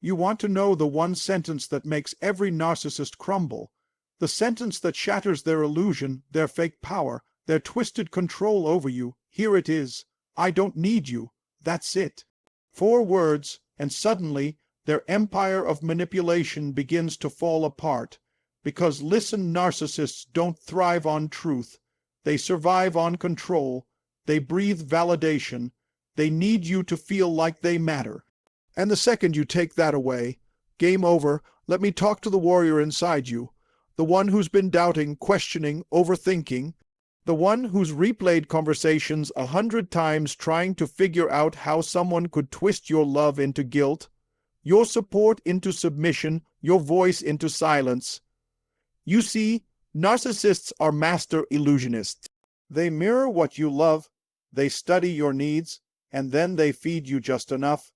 You want to know the one sentence that makes every narcissist crumble, the sentence that shatters their illusion, their fake power, their twisted control over you. Here it is. I don't need you. That's it. 4 words, and suddenly their empire of manipulation begins to fall apart. Because listen, narcissists don't thrive on truth. They survive on control. They breathe validation. They need you to feel like they matter. And the second you take that away, game over. Let me talk to the warrior inside you. The one who's been doubting, questioning, overthinking. The one who's replayed conversations 100 times trying to figure out how someone could twist your love into guilt, your support into submission, your voice into silence. You see, narcissists are master illusionists. They mirror what you love, they study your needs, and then they feed you just enough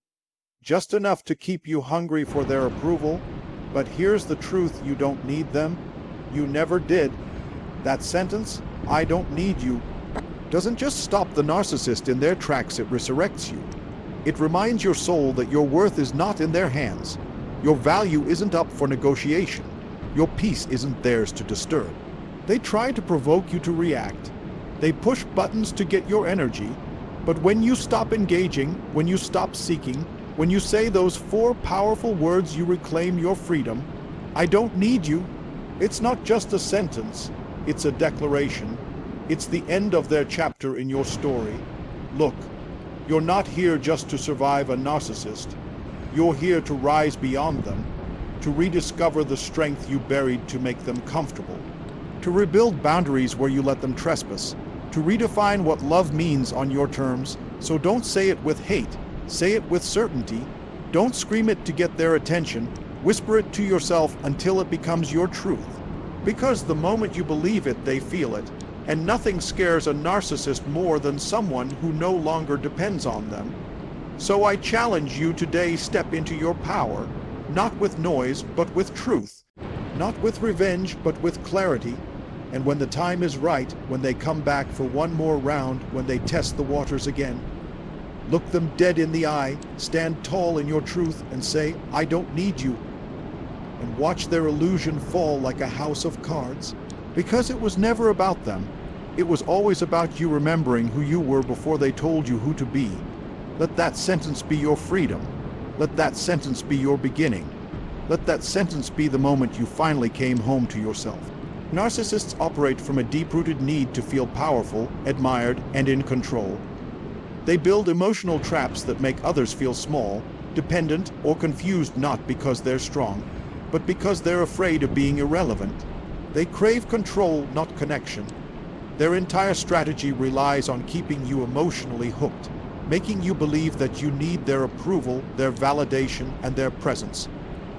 to keep you hungry for their approval. But here's the truth: you don't need them. You never did. That sentence, "I don't need you," doesn't just stop the narcissist in their tracks, it resurrects you. It reminds your soul that your worth is not in their hands. Your value isn't up for negotiation. Your peace isn't theirs to disturb. They try to provoke you to react. They push buttons to get your energy. But when you stop engaging, when you stop seeking, when you say those 4 powerful words, you reclaim your freedom. I don't need you. It's not just a sentence. It's a declaration. It's the end of their chapter in your story. Look, you're not here just to survive a narcissist. You're here to rise beyond them, to rediscover the strength you buried to make them comfortable, to rebuild boundaries where you let them trespass, to redefine what love means on your terms. So don't say it with hate. Say it with certainty. Don't scream it to get their attention. Whisper it to yourself until it becomes your truth. Because the moment you believe it, they feel it. And nothing scares a narcissist more than someone who no longer depends on them. So I challenge you today, step into your power, not with noise, but with truth. Not with revenge, but with clarity. And when the time is right, when they come back for one more round, when they test the waters again, look them dead in the eye, stand tall in your truth, and say, "I don't need you." And watch their illusion fall like a house of cards. Because it was never about them. It was always about you remembering who you were before they told you who to be. Let that sentence be your freedom. Let that sentence be your beginning. Let that sentence be the moment you finally came home to yourself. Narcissists operate from a deep-rooted need to feel powerful, admired, and in control. They build emotional traps that make others feel small, dependent, or confused, not because they're strong, but because they're afraid of being irrelevant. They crave control, not connection. Their entire strategy relies on keeping you emotionally hooked, making you believe that you need their approval, their validation, and their presence.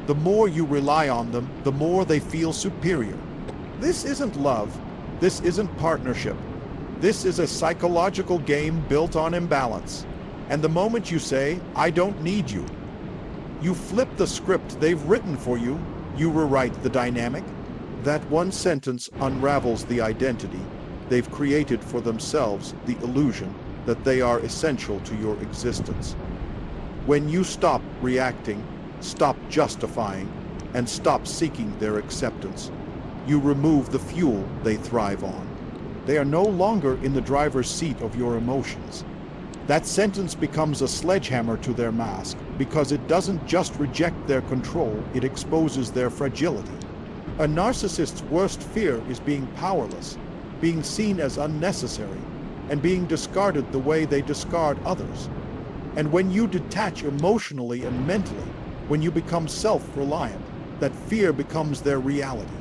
The more you rely on them, the more they feel superior. This isn't love. This isn't partnership. This is a psychological game built on imbalance. And the moment you say, "I don't need you," you flip the script they've written for you. You rewrite the dynamic. That one sentence unravels the identity they've created for themselves, the illusion that they are essential to your existence. When you stop reacting, stop justifying, and stop seeking their acceptance, you remove the fuel they thrive on. They are no longer in the driver's seat of your emotions. That sentence becomes a sledgehammer to their mask, because it doesn't just reject their control, it exposes their fragility. A narcissist's worst fear is being powerless, being seen as unnecessary, and being discarded the way they discard others. And when you detach emotionally and mentally, when you become self-reliant, that fear becomes their reality.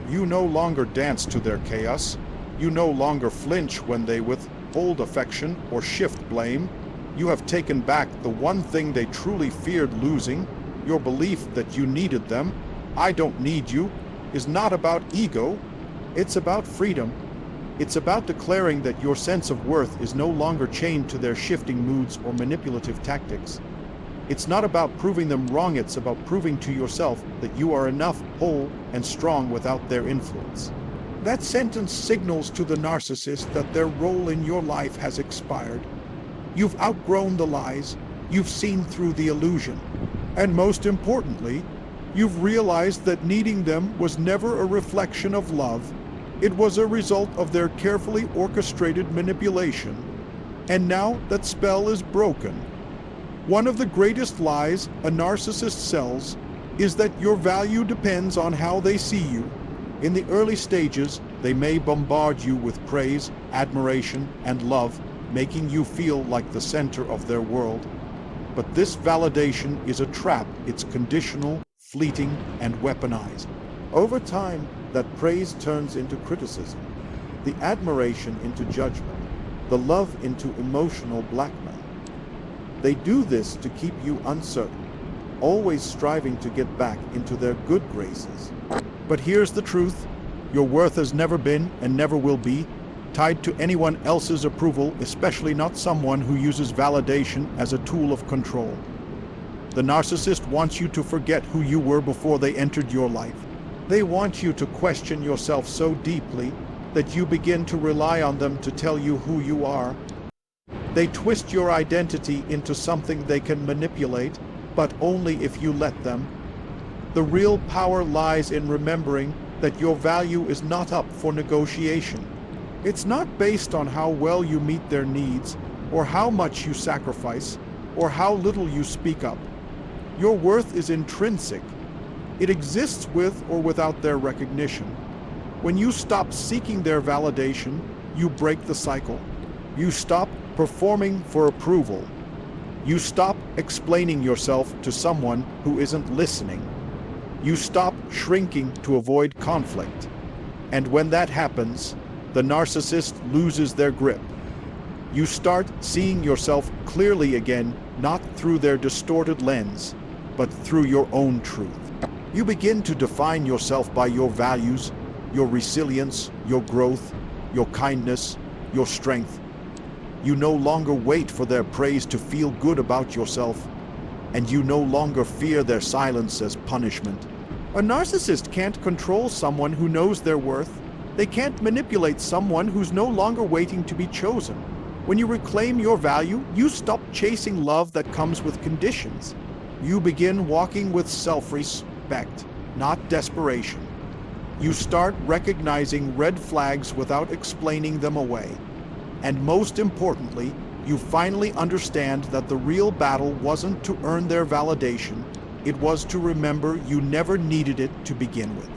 You no longer dance to their chaos. You no longer flinch when they withhold affection or shift blame. You have taken back the one thing they truly feared losing, your belief that you needed them. "I don't need you" is not about ego. It's about freedom. It's about declaring that your sense of worth is no longer chained to their shifting moods or manipulative tactics. It's not about proving them wrong, it's about proving to yourself that you are enough, whole, and strong without their influence. That sentence signals to the narcissist that their role in your life has expired. You've outgrown the lies. You've seen through the illusion. And most importantly, you've realized that needing them was never a reflection of love. It was a result of their carefully orchestrated manipulation. And now that spell is broken. One of the greatest lies a narcissist sells is that your value depends on how they see you. In the early stages, they may bombard you with praise, admiration, and love, making you feel like the center of their world. But this validation is a trap. It's conditional, fleeting, and weaponized. Over time, that praise turns into criticism, the admiration into judgment, the love into emotional blackmail. They do this to keep you uncertain, always striving to get back into their good graces. But here's the truth. Your worth has never been, and never will be, tied to anyone else's approval, especially not someone who uses validation as a tool of control. The narcissist wants you to forget who you were before they entered your life. They want you to question yourself so deeply that you begin to rely on them to tell you who you are. They twist your identity into something they can manipulate, but only if you let them. The real power lies in remembering that your value is not up for negotiation. It's not based on how well you meet their needs, or how much you sacrifice, or how little you speak up. Your worth is intrinsic. It exists with or without their recognition. When you stop seeking their validation, you break the cycle. You stop performing for approval. You stop explaining yourself to someone who isn't listening. You stop shrinking to avoid conflict. And when that happens, the narcissist loses their grip. You start seeing yourself clearly again, not through their distorted lens, but through your own truth. You begin to define yourself by your values, your resilience, your growth, your kindness, your strength. You no longer wait for their praise to feel good about yourself, and you no longer fear their silence as punishment. A narcissist can't control someone who knows their worth. They can't manipulate someone who's no longer waiting to be chosen. When you reclaim your value, you stop chasing love that comes with conditions. You begin walking with self-respect, not desperation. You start recognizing red flags without explaining them away. And most importantly, you finally understand that the real battle wasn't to earn their validation. It was to remember you never needed it to begin with.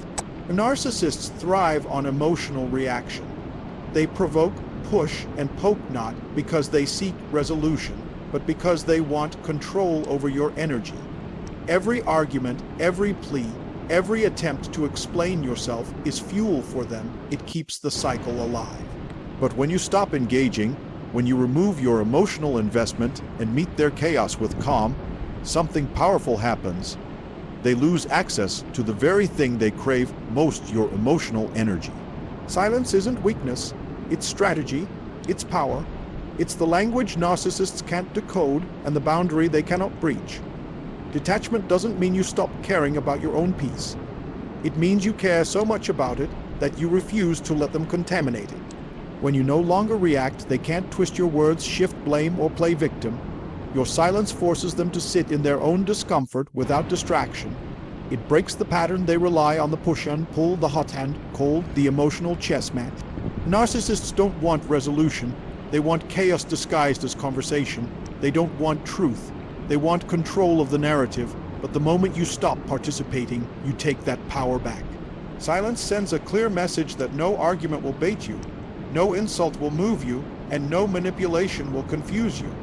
Narcissists thrive on emotional reaction. They provoke, push, and poke not because they seek resolution, but because they want control over your energy. Every argument, every plea, every attempt to explain yourself is fuel for them. It keeps the cycle alive. But when you stop engaging, when you remove your emotional investment and meet their chaos with calm, something powerful happens. They lose access to the very thing they crave most, your emotional energy. Silence isn't weakness, it's strategy, it's power. It's the language narcissists can't decode and the boundary they cannot breach. Detachment doesn't mean you stop caring about your own peace. It means you care so much about it that you refuse to let them contaminate it. When you no longer react, they can't twist your words, shift blame, or play victim. Your silence forces them to sit in their own discomfort without distraction. It breaks the pattern they rely on: the push and pull, the hot and cold, the emotional chess match. Narcissists don't want resolution. They want chaos disguised as conversation. They don't want truth. They want control of the narrative, but the moment you stop participating, you take that power back. Silence sends a clear message that no argument will bait you, no insult will move you, and no manipulation will confuse you.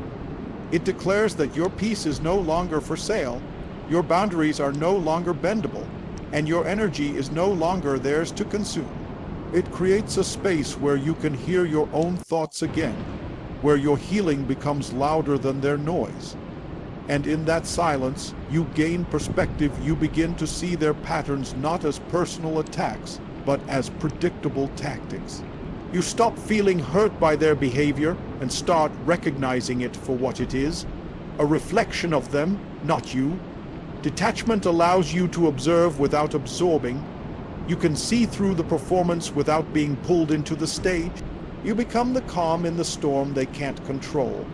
It declares that your peace is no longer for sale, your boundaries are no longer bendable, and your energy is no longer theirs to consume. It creates a space where you can hear your own thoughts again, where your healing becomes louder than their noise. And in that silence, you gain perspective. You begin to see their patterns not as personal attacks, but as predictable tactics. You stop feeling hurt by their behavior and start recognizing it for what it is, a reflection of them, not you. Detachment allows you to observe without absorbing. You can see through the performance without being pulled into the stage. You become the calm in the storm they can't control.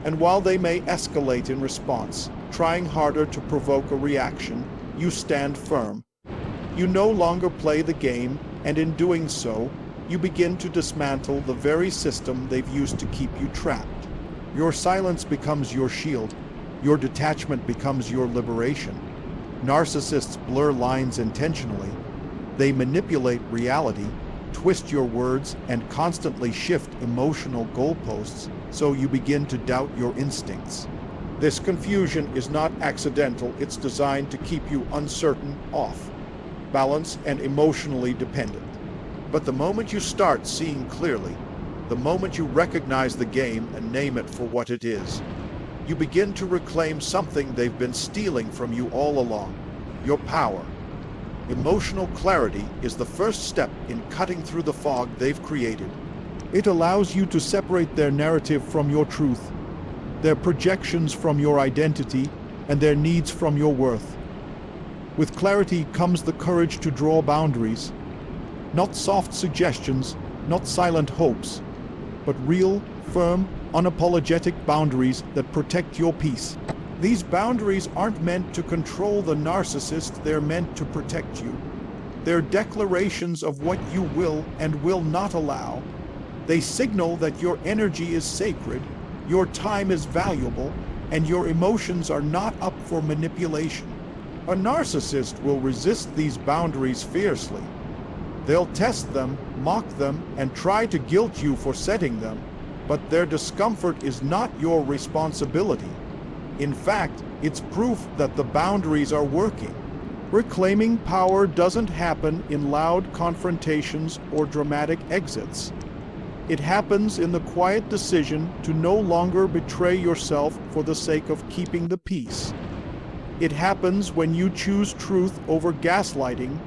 And while they may escalate in response, trying harder to provoke a reaction. You stand firm. You no longer play the game, and in doing so, you begin to dismantle the very system they've used to keep you trapped. Your silence becomes your shield. Your detachment becomes your liberation. Narcissists blur lines intentionally. They manipulate reality, twist your words, and constantly shift emotional goalposts, so you begin to doubt your instincts. This confusion is not accidental. It's designed to keep you uncertain, off balance, and emotionally dependent. But the moment you start seeing clearly, the moment you recognize the game and name it for what it is, you begin to reclaim something they've been stealing from you all along: your power. Emotional clarity is the first step in cutting through the fog they've created. It allows you to separate their narrative from your truth, their projections from your identity, and their needs from your worth. With clarity comes the courage to draw boundaries. Not soft suggestions, not silent hopes, but real, firm, unapologetic boundaries that protect your peace. These boundaries aren't meant to control the narcissist, they're meant to protect you. They're declarations of what you will and will not allow. They signal that your energy is sacred, your time is valuable, and your emotions are not up for manipulation. A narcissist will resist these boundaries fiercely. They'll test them, mock them, and try to guilt you for setting them, but their discomfort is not your responsibility. In fact, it's proof that the boundaries are working. Reclaiming power doesn't happen in loud confrontations or dramatic exits. It happens in the quiet decision to no longer betray yourself for the sake of keeping the peace. It happens when you choose truth over gaslighting,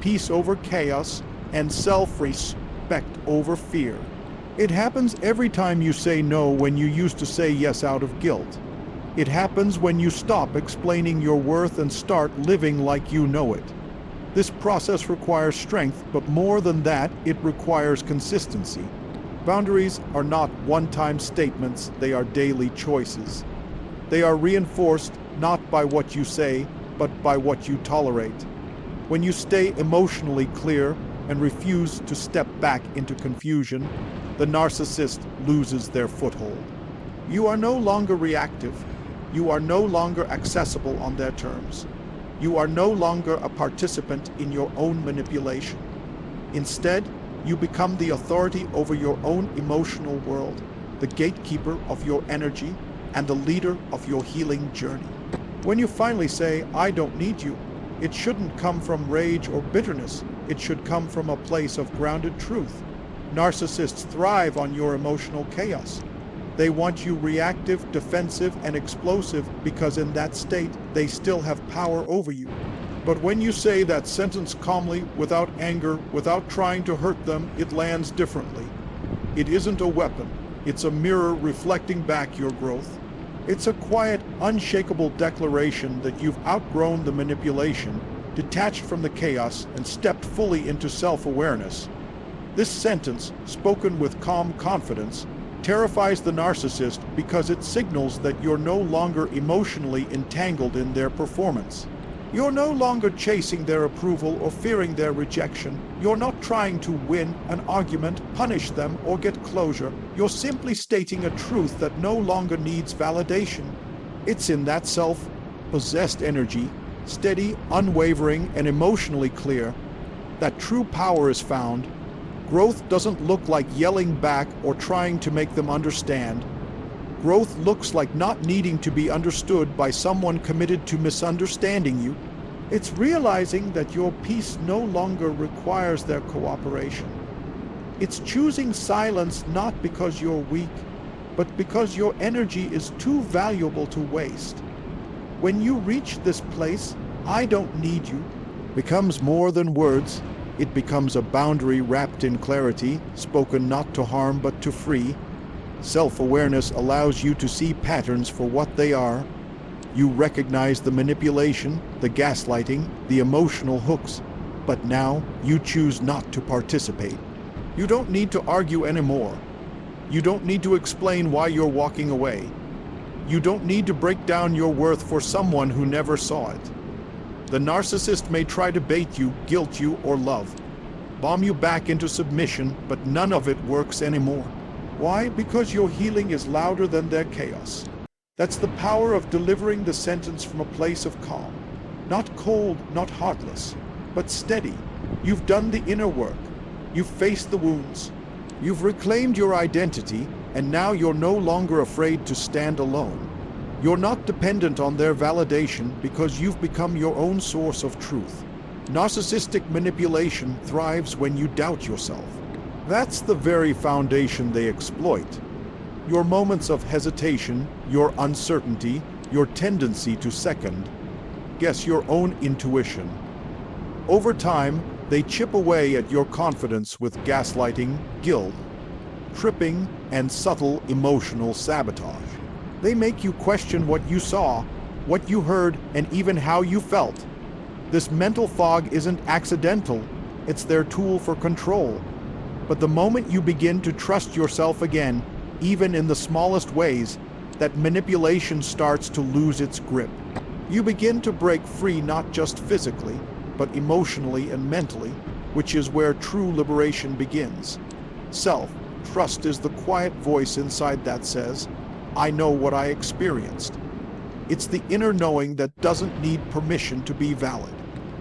peace over chaos, and self-respect over fear. It happens every time you say no when you used to say yes out of guilt. It happens when you stop explaining your worth and start living like you know it. This process requires strength, but more than that, it requires consistency. Boundaries are not one-time statements, they are daily choices. They are reinforced not by what you say, but by what you tolerate. When you stay emotionally clear and refuse to step back into confusion, the narcissist loses their foothold. You are no longer reactive. You are no longer accessible on their terms. You are no longer a participant in your own manipulation. Instead, you become the authority over your own emotional world, the gatekeeper of your energy, and the leader of your healing journey. When you finally say, "I don't need you," it shouldn't come from rage or bitterness. It should come from a place of grounded truth. Narcissists thrive on your emotional chaos. They want you reactive, defensive, and explosive because in that state, they still have power over you. But when you say that sentence calmly, without anger, without trying to hurt them, it lands differently. It isn't a weapon. It's a mirror reflecting back your growth. It's a quiet, unshakable declaration that you've outgrown the manipulation, detached from the chaos, and stepped fully into self-awareness. This sentence, spoken with calm confidence, terrifies the narcissist because it signals that you're no longer emotionally entangled in their performance. You're no longer chasing their approval or fearing their rejection. You're not trying to win an argument, punish them, or get closure. You're simply stating a truth that no longer needs validation. It's in that self-possessed energy, steady, unwavering, and emotionally clear, that true power is found. Growth doesn't look like yelling back or trying to make them understand. Growth looks like not needing to be understood by someone committed to misunderstanding you. It's realizing that your peace no longer requires their cooperation. It's choosing silence not because you're weak, but because your energy is too valuable to waste. When you reach this place, "I don't need you," becomes more than words. It becomes a boundary wrapped in clarity, spoken not to harm but to free. Self-awareness allows you to see patterns for what they are. You recognize the manipulation, the gaslighting, the emotional hooks, but now you choose not to participate. You don't need to argue anymore. You don't need to explain why you're walking away. You don't need to break down your worth for someone who never saw it. The narcissist may try to bait you, guilt you, or love, bomb you back into submission, but none of it works anymore. Why? Because your healing is louder than their chaos. That's the power of delivering the sentence from a place of calm. Not cold, not heartless, but steady. You've done the inner work. You've faced the wounds. You've reclaimed your identity, and now you're no longer afraid to stand alone. You're not dependent on their validation because you've become your own source of truth. Narcissistic manipulation thrives when you doubt yourself. That's the very foundation they exploit. Your moments of hesitation, your uncertainty, your tendency to second guess your own intuition. Over time, they chip away at your confidence with gaslighting, guilt, tripping, and subtle emotional sabotage. They make you question what you saw, what you heard, and even how you felt. This mental fog isn't accidental, it's their tool for control. But the moment you begin to trust yourself again, even in the smallest ways, that manipulation starts to lose its grip. You begin to break free not just physically, but emotionally and mentally, which is where true liberation begins. Self-trust is the quiet voice inside that says, I know what I experienced. It's the inner knowing that doesn't need permission to be valid.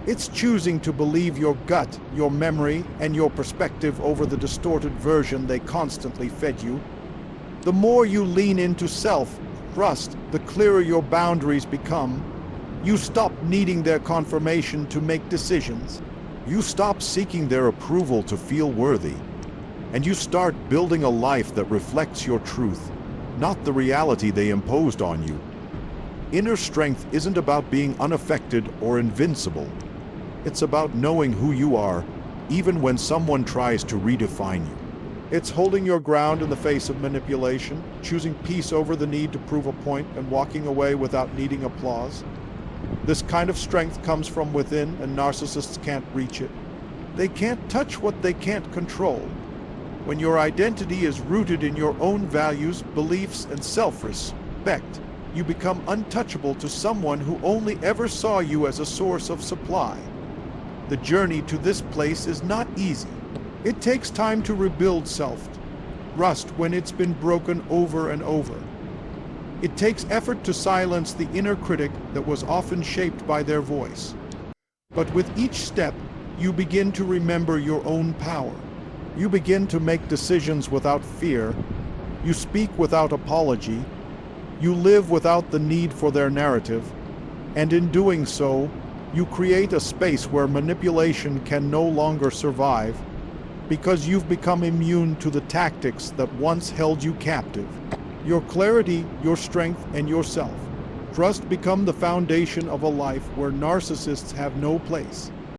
It's choosing to believe your gut, your memory, and your perspective over the distorted version they constantly fed you. The more you lean into self-trust, the clearer your boundaries become. You stop needing their confirmation to make decisions. You stop seeking their approval to feel worthy. And you start building a life that reflects your truth, not the reality they imposed on you. Inner strength isn't about being unaffected or invincible. It's about knowing who you are, even when someone tries to redefine you. It's holding your ground in the face of manipulation, choosing peace over the need to prove a point, and walking away without needing applause. This kind of strength comes from within, and narcissists can't reach it. They can't touch what they can't control. When your identity is rooted in your own values, beliefs, and self-respect, you become untouchable to someone who only ever saw you as a source of supply. The journey to this place is not easy. It takes time to rebuild self-trust when it's been broken over and over. It takes effort to silence the inner critic that was often shaped by their voice. But with each step, you begin to remember your own power. You begin to make decisions without fear. You speak without apology. You live without the need for their narrative. And in doing so, you create a space where manipulation can no longer survive, because you've become immune to the tactics that once held you captive. Your clarity, your strength, and your self-trust become the foundation of a life where narcissists have no place.